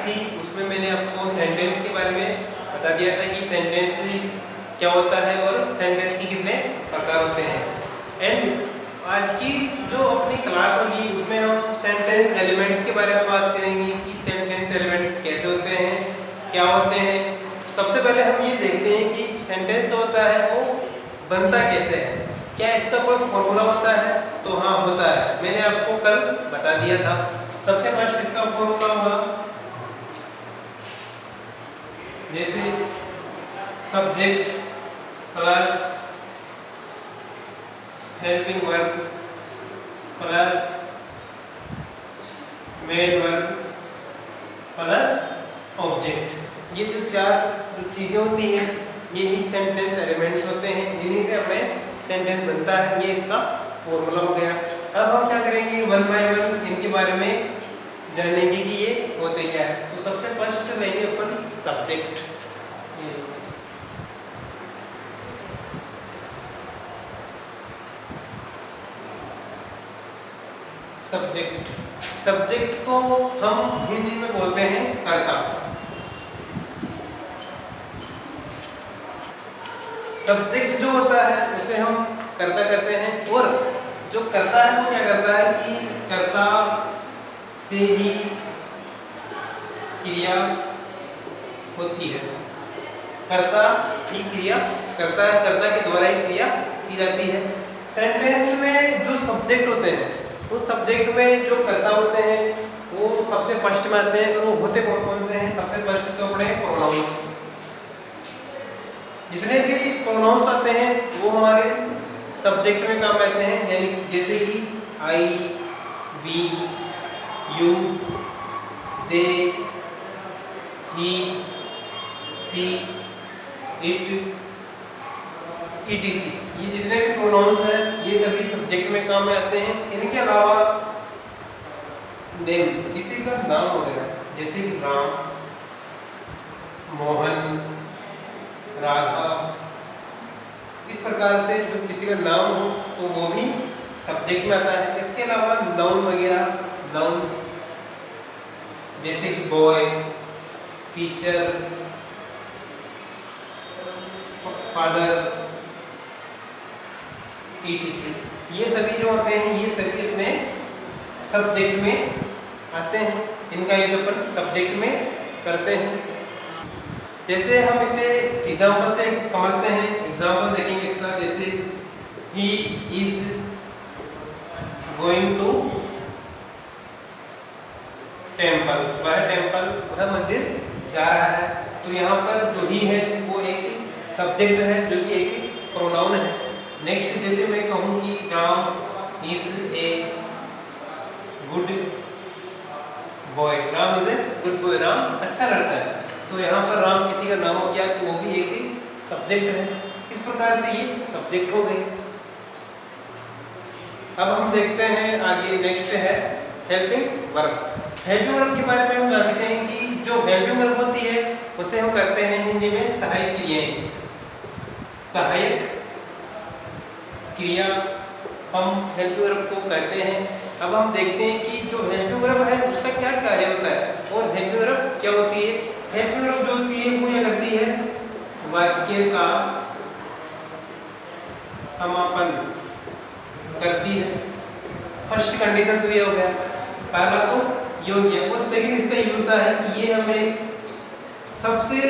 थी उसमें मैंने आपको सेंटेंस के बारे में बता दिया था कि सेंटेंस क्या होता है और सेंटेंस के कितने प्रकार होते हैं। एंड आज की जो अपनी क्लास होगी उसमें हम सेंटेंस एलिमेंट्स के बारे में बात करेंगे कि सेंटेंस एलिमेंट्स कैसे होते हैं, क्या होते हैं। सबसे पहले हम ये देखते हैं कि सेंटेंस जो होता है वो बनता कैसे है, क्या इसका कोई फॉर्मूला होता है? तो हाँ होता है, मैंने आपको कल बता दिया था। सबसे फर्स्ट इसका फॉर्मूला होगा जैसे subject plus helping verb plus main verb plus object. ये जो चार जो चीज़ें होती हैं यही सेंटेंस एलिमेंट्स होते हैं, जिन्हीं से हमें सेंटेंस बनता है। ये इसका फॉर्मूला हो गया। अब हम क्या करेंगे, वन बाय वन इनके बारे में जानेंगे कि ये होते क्या है। तो सबसे फर्स्ट लेंगे अपन सब्जेक्ट। सब्जेक्ट को हम हिंदी में बोलते हैं कर्ता। सब्जेक्ट जो होता है उसे हम कर्ता कहते हैं, और जो कर्ता है वो क्या करता है कि कर्ता से ही क्रिया होती है। कर्ता ही क्रिया करता है, कर्ता के द्वारा ही क्रिया की जाती है। सेंटेंस में जो सब्जेक्ट होते हैं उस सब्जेक्ट में जो कर्ता होते हैं वो सबसे फर्स्ट में आते हैं, और वो होते कौन कौन से हैं? सबसे फर्स्ट तो अपने प्रोनाउंस। जितने भी प्रोनाउंस आते हैं वो हमारे सब्जेक्ट में काम आते हैं, यानी जैसे कि I, we, you, they, he, she, it, etc। ये जितने भी प्रोनाउंस हैं ये सभी सब्जेक्ट में काम में आते हैं। इनके अलावा नेम, किसी का नाम वगैरह, जैसे कि राम, मोहन, राधा, इस प्रकार से जो किसी का नाम हो तो वो भी सब्जेक्ट में आता है। इसके अलावा नाउन वगैरह, नाउन जैसे कि बॉय, टीचर, फादर, etc। ये सभी जो होते हैं ये सभी अपने सब्जेक्ट में आते हैं। इनका यूज अपन सब्जेक्ट में करते हैं। जैसे हम इसे एग्जाम्पल से समझते हैं, एग्जाम्पल देखेंगे इसका। जैसे he is going to temple, वह टेम्पल वह मंदिर जा रहा है। तो यहाँ पर जो ही है वो एक सब्जेक्ट है जो कि एक प्रोनाउन है। नेक्स्ट जैसे मैं कहूँ कि Ram is a good boy, Ram is a good boy, Ram अच्छा लड़का है। तो यहाँ पर राम किसी का नाम हो गया तो वो भी एक सब्जेक्ट है। इस प्रकार से ये सब्जेक्ट हो गए। अब हम देखते हैं आगे, नेक्स्ट है हेल्पिंग वर्ब। हेल्पिंग वर्ब के बारे में हम जानते हैं कि जो हेल्पिंग वर्ब होती है उसे हम कहते हैं हिंदी में सहायक क्रियाएं। सहायक क्रिया हम हेल्पिंग वर्ब को कहते हैं। अब हम देखते हैं कि जो हेल्पिंग वर्ब है उसका क्या कार्य होता है और हेल्पिंग वर्ब क्या होती है। हेल्पिंग वर्ब जो होती है वो क्या करती है, वाक्य का समापन करती है। फर्स्ट कंडीशन तो ये हो गया, पहला तो ये हो गया। और सेकंड इसका ये होता है कि ये हमें सबसे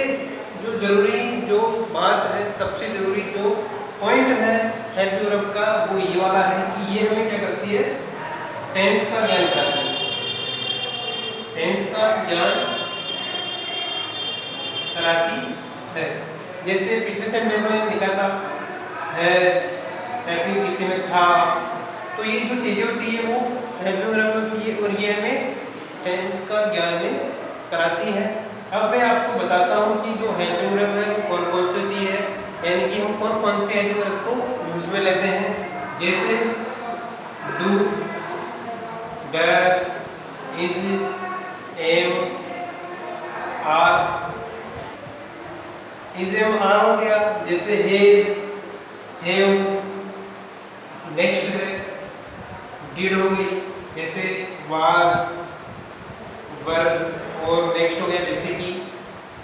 जो जरूरी जो बात है, सबसे जरूरी जो पॉइंट है हेल्पिंग वर्ब का वो ये वाला है कि ये हमें क्या करती है, टेंस का ज्ञान कराती है। टेंस का ज्ञान कराती है। जैसे पिछले सेंटेंस में लिखा था है, फिर किसी में था, तो ये जो चीजें होती है वो हेल्पिंग वर्ब होती है और ये हमें टेंस का ज्ञान कराती है। अब मैं आपको बताता हूँ कि जो हेल्पिंग वर्ब है वो कौन कौन सी होती है, यानी कि हम कौन कौन से हेल्पिंग वर्ब को यूज में लेते हैं। जैसे do, dash, is, am, are. Is am are हो गया। जैसे हेज, हैव, नेक्स्ट है डिड हो गई। जैसे वाज, वर्ब, और नेक्स्ट हो गया जैसे कि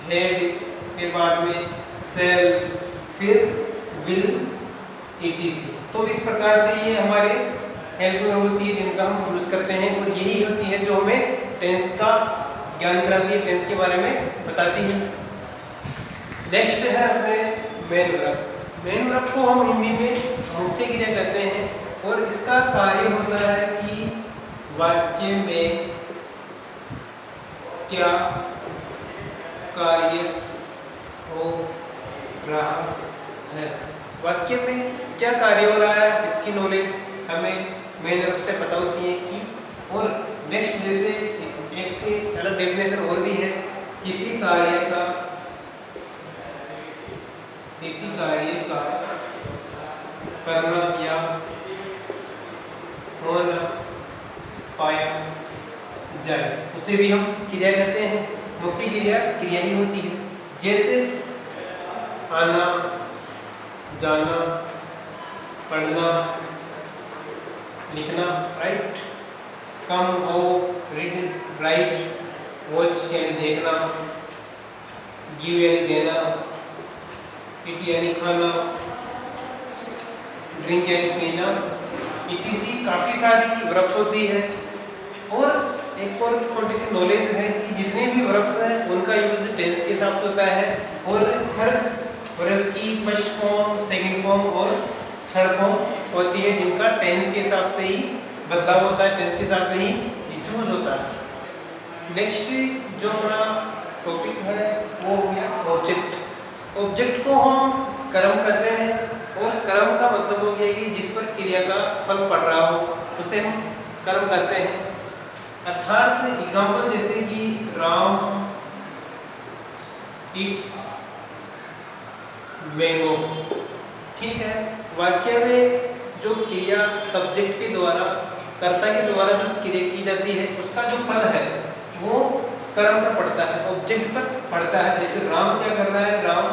हेड, फिर बाद में सेल, फिर विल, etc। तो इस प्रकार से ये हमारे हेल्प में होती है जिनका हम यूज करते हैं, और यही होती है जो हमें टेंस का ज्ञान कराती है, टेंस के बारे में बताती है। नेक्स्ट है अपने मेन वर्ब। मेन वर्ब को हम हिंदी में मुख्य क्रिया कहते हैं, और इसका कार्य होता है कि वाक्य में क्या कार्य हो रहा है, वाक्य में क्या कार्य हो रहा है, इसकी नॉलेज हमें मेन वर्ब से पता होती है कि। और नेक्स्ट जैसे इस एक अलग डेफिनेशन और भी है, किसी कार्य का करना या होना पाया जाए उसे भी हम क्रिया कहते हैं। मुख्य क्रिया क्रिया ही होती है, जैसे आना, जाना, पढ़ना, लिखना, राइट, कम, गो, रीड, राइट, वॉच यानी देखना, गिव यानी देना, ईट यानी खाना, ड्रिंक यानी पीना, etc। काफ़ी सारी वर्ब्स होती है। और एक और छोटी सी नॉलेज है कि जितने भी वर्ब्स हैं उनका यूज टेंस के हिसाब से होता है, और हर वर्ब की फर्स्ट फॉर्म, सेकंड फॉर्म और थर्ड फॉर्म होती है जिनका टेंस के हिसाब से ही बदलाव होता है, टेंस के हिसाब से ही यूज होता है। नेक्स्ट जो हमारा टॉपिक है वो हो गया ऑब्जेक्ट। ऑब्जेक्ट को हम कर्म कहते हैं, और कर्म का मतलब हो गया कि जिस पर क्रिया का फल पड़ रहा हो उसे हम कर्म कहते हैं। अर्थात एग्जाम्पल जैसे कि राम इट्स मैंगो, ठीक है। वाक्य में जो क्रिया सब्जेक्ट के द्वारा, कर्ता के द्वारा जो क्रिया की जाती है उसका जो फल है वो कर्म पर पड़ता है, ऑब्जेक्ट पर पड़ता है। जैसे राम क्या कर रहा है, राम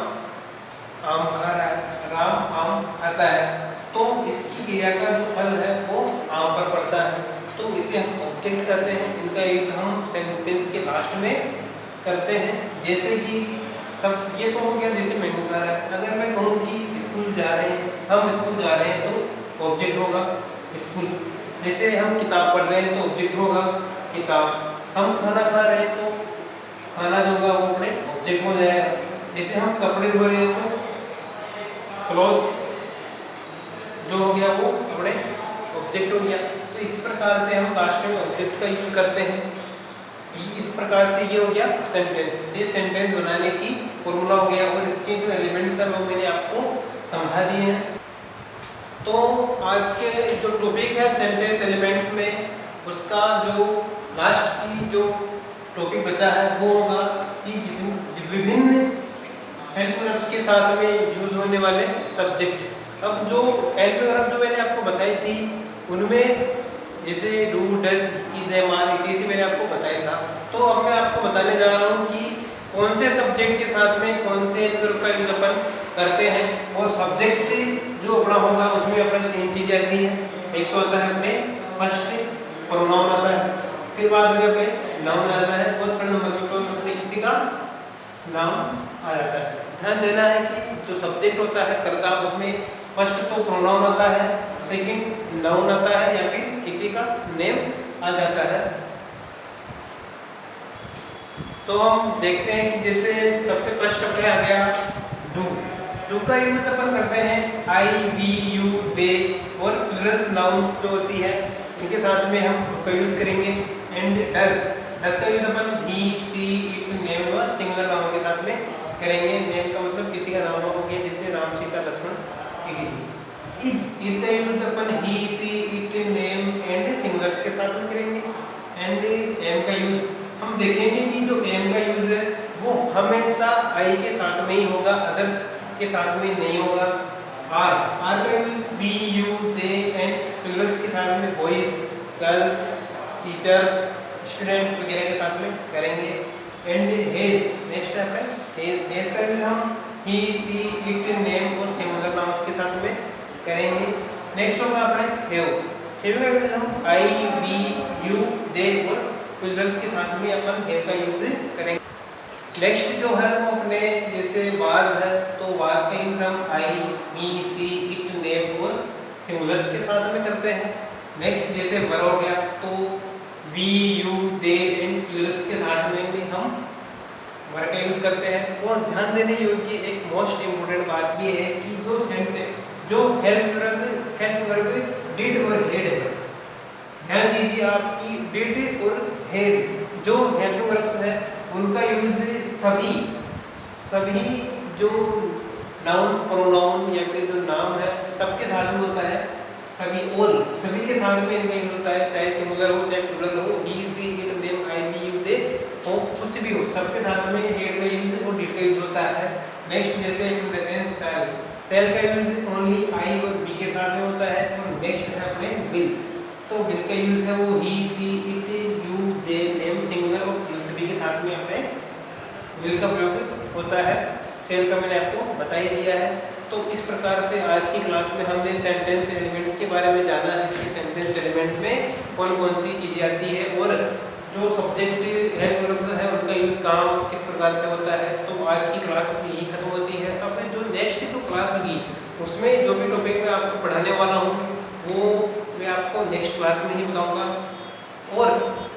आम खा रहा है, राम आम खाता है, तो इसकी क्रिया का जो फल है वो आम पर पड़ता है, तो इसे हम ऑब्जेक्ट कहते हैं। इनका यूज हम सेंटेंस के लास्ट में करते हैं। जैसे कि सब ये तो हो गया जैसे मैंगो खा रहा है। अगर मैं कहूँ कि स्कूल जा रहे हैं, हम स्कूल जा रहे हैं तो ऑब्जेक्ट होगा स्कूल। जैसे हम किताब पढ़ रहे हैं तो ऑब्जेक्ट होगा किताब। हम खाना खा रहे हैं तो खाना जो होगा वो अपने ऑब्जेक्ट हो जाएगा। जैसे हम कपड़े धो रहे हैं तो क्लॉथ जो हो गया वो अपने ऑब्जेक्ट हो गया। तो इस प्रकार से हम लास्ट में ऑब्जेक्ट का यूज करते हैं। इस प्रकार से ये हो गया सेंटेंस। ये सेंटेंस बनाने की फॉर्मूला हो गया, और इसके जो एलिमेंट्स हैं वो मैंने आपको समझा दिए हैं। तो आज के जो टॉपिक है सेंटेंस एलिमेंट्स में, उसका जो लास्ट की जो टॉपिक बचा है वो होगा कि विभिन्न हेल्प वर्ब्स के साथ में यूज होने वाले सब्जेक्ट। अब जो हेल्प वर्ब जो मैंने आपको बताई थी उनमें जैसे do, does, is, am, are, etc मैंने आपको बताया था। तो अब मैं आपको बताने जा रहा हूँ कि कौन से सब्जेक्ट के साथ में कौन से हेल्प वर्ब का यूज अपन करते हैं। और सब्जेक्ट जो अपना होगा उसमें अपना 3 चीजें आती हैं। एक तो होता है अपने फर्स्ट प्रोनाउन आता है, फिर बाद में अपने नाउन आता है, और थर्ड नंबर पे तो अपने किसी का नाम आ जाता है। ध्यान देना है कि जो सब्जेक्ट होता है कर्ता, उसमें फर्स्ट तो प्रोनाउन आता है, सेकंड नाउन आता है, या फिर किसी का नेम आ जाता है। तो हम देखते हैं कि जैसे सबसे फर्स्ट अपने आ गया डू। डू का यूज अपन करते हैं आई, वी, यू, दे और प्लस नाउन्स जो होती है इनके साथ में हम डू का यूज करेंगे। एंड डज, डज का यूज अपन ही, सी, इट, नेम और सिंगुलर नाउन के साथ में करेंगे। नेम का मतलब किसी का नाम हो गया, जैसे राम, सीता, लक्ष्मण, etc। इज का यूज अपन he, she, it, name and singulars के साथ में करेंगे। एंड एम का यूज हम देखेंगे कि जो एम का यूज है वो हमेशा आई के साथ में ही होगा, अदर्स के साथ में नहीं होगा। आर, आर का use we, you, they and plus के साथ में बॉयज, गर्ल्स, टीचर्स, स्टूडेंट्स वगैरह के साथ में करेंगे। एंड हेज, नेक्स्ट है हेज। हेज का यूज हम ही, सी, इट, नेम और सिंगुलर नाउन्स के साथ में करेंगे। नेक्स्ट होगा अपने हेव। हेव का यूज हम आई, वी, यू, दे और प्लूरल्स के साथ में अपन हेयर का यूज करेंगे। नेक्स्ट जो है वो अपने जैसे वाज है, तो वाज का यूज हम आई, मी, सी, इट, नेम और सिंगुलर्स के साथ में करते हैं। नेक्स्ट जैसे वर हो गया, तो we, you, they and plurals के साथ में भी हम वर का यूज करते हैं। और ध्यान देने योग्य एक मोस्ट इम्पोर्टेंट बात ये है कि जो हेल्प वर्ब डिड और हेड है, ध्यान दीजिए आपकी डिड और हेड जो हेल्पिंग वर्ब्स है उनका यूज सभी जो नाउन, प्रोनाउन या फिर जो नाम है सबके साथ में होता है। सभी के साथ में इनका यूज होता है, चाहे सिंगुलर हो चाहे प्लूरल हो, he, she, it, them, I, we, you, they हो, कुछ भी हो, सबके साथ में हेड का यूज और डिड का यूज होता है। नेक्स्ट जैसे हम कहते हैं सेल का यूज ओनली आई और बी के साथ में होता है। और नेक्स्ट है अपने विल, तो विल का यूज है वो he, she, it, you, they, name, singular और प्लूरल सभी के साथ में अपने विल का प्रयोग होता है। सेल का मैंने आपको बता ही दिया है। तो इस प्रकार से आज की क्लास में हमने सेंटेंस एलिमेंट्स के बारे में जाना है कि सेंटेंस एलिमेंट्स में कौन कौन सी चीज़ें आती है और जो सब्जेक्ट हेल्प वर्ब्स है उनका यूज़ कहाँ किस प्रकार से होता है। तो आज की क्लास अपनी यही खत्म होती है। अपने जो नेक्स्ट जो क्लास होगी उसमें जो भी टॉपिक मैं आपको पढ़ाने वाला हूँ वो मैं आपको नेक्स्ट क्लास में ही बताऊँगा। और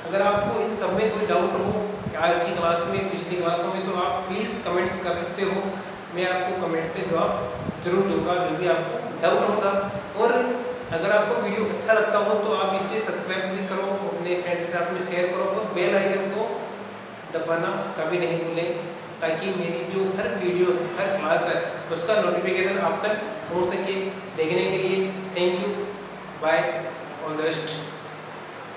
अगर आपको इन सब में कोई डाउट हो आज की क्लास में, पिछली क्लासों में, तो आप प्लीज़ कमेंट्स कर सकते हो। मैं आपको कमेंट्स पे जवाब जरूर दूंगा जो भी आपको डाउट होगा। और अगर आपको वीडियो अच्छा लगता हो तो आप इसे सब्सक्राइब भी करो, अपने फ्रेंड्स के साथ में शेयर करो और बेल आइकन को दबाना कभी नहीं भूलें, ताकि मेरी जो हर वीडियो हर क्लास है उसका नोटिफिकेशन आप तक पहुँच सके। देखने के लिए thank you, bye, all the best.